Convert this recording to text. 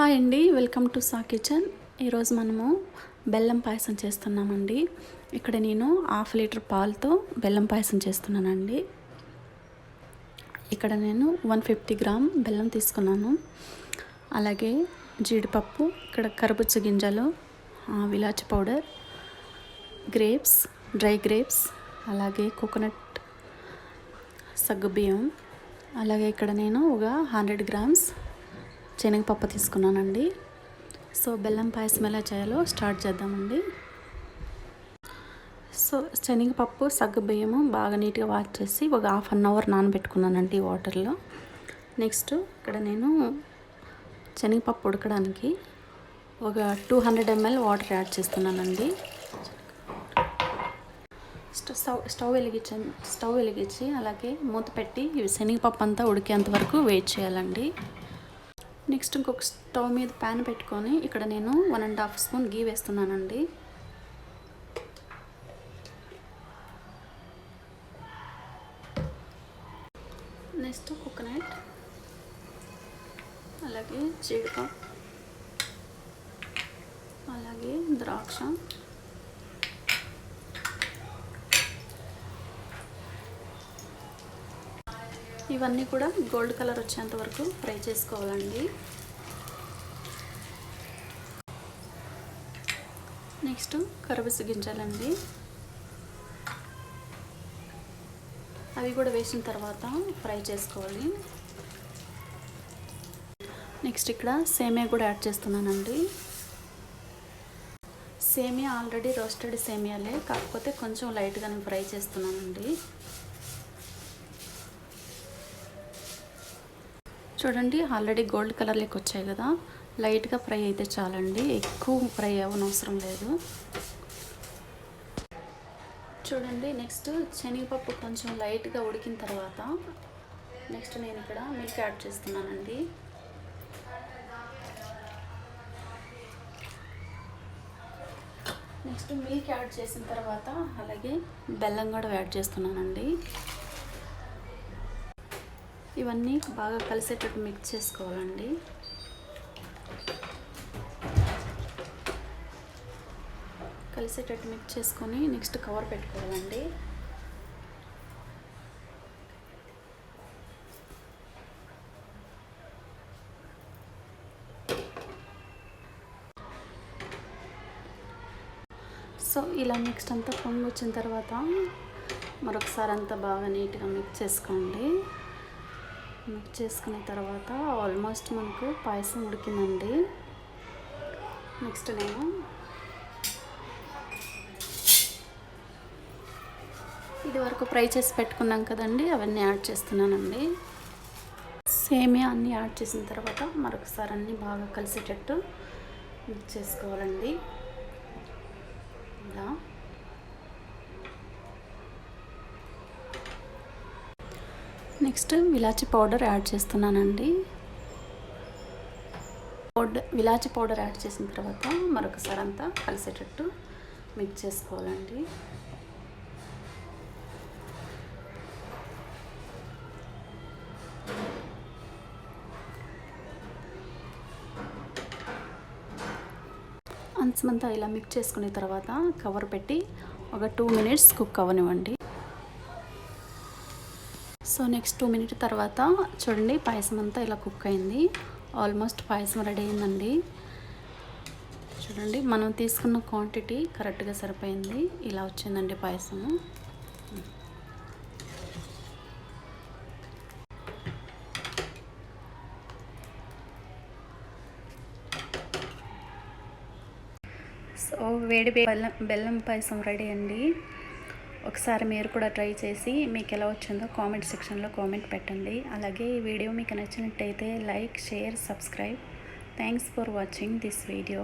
Hi అండి, welcome to saw kitchen. ఈరోజు మనము బెల్లం పాయసం చేస్తున్నామండి. ఇక్కడ నేను 1/2 లీటర్ పాలతో బెల్లం పాయసం చేస్తున్నానండి. ఇక్కడ నేను 150 గ్రామ్ బెల్లం తీసుకున్నాను. అలాగే జీడిపప్పు, ఇక్కడ కర్బూజా గింజలు, విలాచి పౌడర్, గ్రేప్స్, డ్రై గ్రేప్స్, అలాగే కోకోనట్ సగ్గుబియ్యం, అలాగే ఇక్కడ నేను ఒక 100 గ్రామ్స్ శనగపప్పు తీసుకున్నానండి. సో బెల్లం పాయసం ఎలా చేయాలో స్టార్ట్ చేద్దామండి. సో శనగపప్పు సగ్గుబియ్యము బాగా నీట్గా వాష్ చేసి ఒక 1/2 అవర్ నానబెట్టుకున్నానండి వాటర్లో. నెక్స్ట్ ఇక్కడ నేను శనగపప్పు ఉడకడానికి ఒక 200 ml వాటర్ యాడ్ చేస్తున్నానండి. స్టవ్ వెలిగించి అలాగే మూత పెట్టి శనగపప్పు అంతా ఉడికేంత వరకు వెయిట్ చేయాలండి. నెక్స్ట్ ఇంకొక స్టవ్ మీద ప్యాన్ పెట్టుకొని ఇక్కడ నేను 1.5 స్పూన్ గీ వేస్తున్నానండి. నెక్స్ట్ కోకోనట్, అలాగే జీడిపప్పు, అలాగే ద్రాక్ష, ఇవన్నీ కూడా గోల్డ్ కలర్ వచ్చేంత వరకు ఫ్రై చేసుకోవాలండి. నెక్స్ట్ కర్బూజా గింజలండి, అవి కూడా వేసిన తర్వాత ఫ్రై చేసుకోవాలి. నెక్స్ట్ ఇక్కడ సేమియా కూడా యాడ్ చేస్తున్నానండి. సేమియా ఆల్రెడీ రోస్టెడ్ సేమియాలే, కాకపోతే కొంచెం లైట్గా నేను ఫ్రై చేస్తున్నానండి. చూడండి, ఆల్రెడీ గోల్డ్ కలర్లోకి వచ్చాయి కదా, లైట్గా ఫ్రై అయితే చాలండి, ఎక్కువ ఫ్రై అవ్వనవసరం లేదు. చూడండి, నెక్స్ట్ శనగపప్పు కొంచెం లైట్గా ఉడికిన తర్వాత నెక్స్ట్ నేను ఇక్కడ మిల్క్ యాడ్ చేస్తున్నానండి. నెక్స్ట్ మిల్క్ యాడ్ చేసిన తర్వాత అలాగే బెల్లం కూడా యాడ్ చేస్తున్నానండి. ఇవన్నీ బాగా కలిసేటట్టు మిక్స్ చేసుకోవాలండి. కలిసేటట్టు మిక్స్ చేసుకొని నెక్స్ట్ కవర్ పెట్టుకోవాలండి. సో ఇలా నెక్స్ట్ అంతా పొంగి వచ్చిన తర్వాత మరొకసారి అంతా బాగా నీట్గా మిక్స్ చేసుకోండి. మిక్స్ చేసుకున్న తర్వాత ఆల్మోస్ట్ మనకు పాయసం ఉడికిందండి. నెక్స్ట్ నేను ఇది వరకు ఫ్రై చేసి పెట్టుకున్నాం కదండి, అవన్నీ యాడ్ చేస్తున్నానండి. సేమియా అన్నీ యాడ్ చేసిన తర్వాత మరొకసారి అన్నీ బాగా కలిసేటట్టు మిక్స్ చేసుకోవాలండి. ఇలా నెక్స్ట్ విలాచి పౌడర్ యాడ్ చేస్తున్నానండి. విలాచి పౌడర్ యాడ్ చేసిన తర్వాత మరొకసారి అంతా కలిసేటట్టు మిక్స్ చేసుకోవాలండి. అంతా ఇలా మిక్స్ చేసుకున్న తర్వాత కవర్ పెట్టి ఒక 2 minutes కుక్ అవ్వనివ్వండి. సో నెక్స్ట్ 2 minutes తర్వాత చూడండి, పాయసం అంతా ఇలా కుక్ అయింది. ఆల్మోస్ట్ పాయసం రెడీ అయిందండి. చూడండి, మనం తీసుకున్న క్వాంటిటీ కరెక్ట్గా సరిపోయింది. ఇలా వచ్చిందండి పాయసము. సో వేడి బెల్లం పాయసం రెడీ అండి. ఒకసారి మీరు కూడా ట్రై చేసి మీకు ఎలా వచ్చిందో కామెంట్ సెక్షన్లో కామెంట్ పెట్టండి. అలాగే ఈ వీడియో మీకు నచ్చినట్టయితే like, share, subscribe. Thanks for watching this video.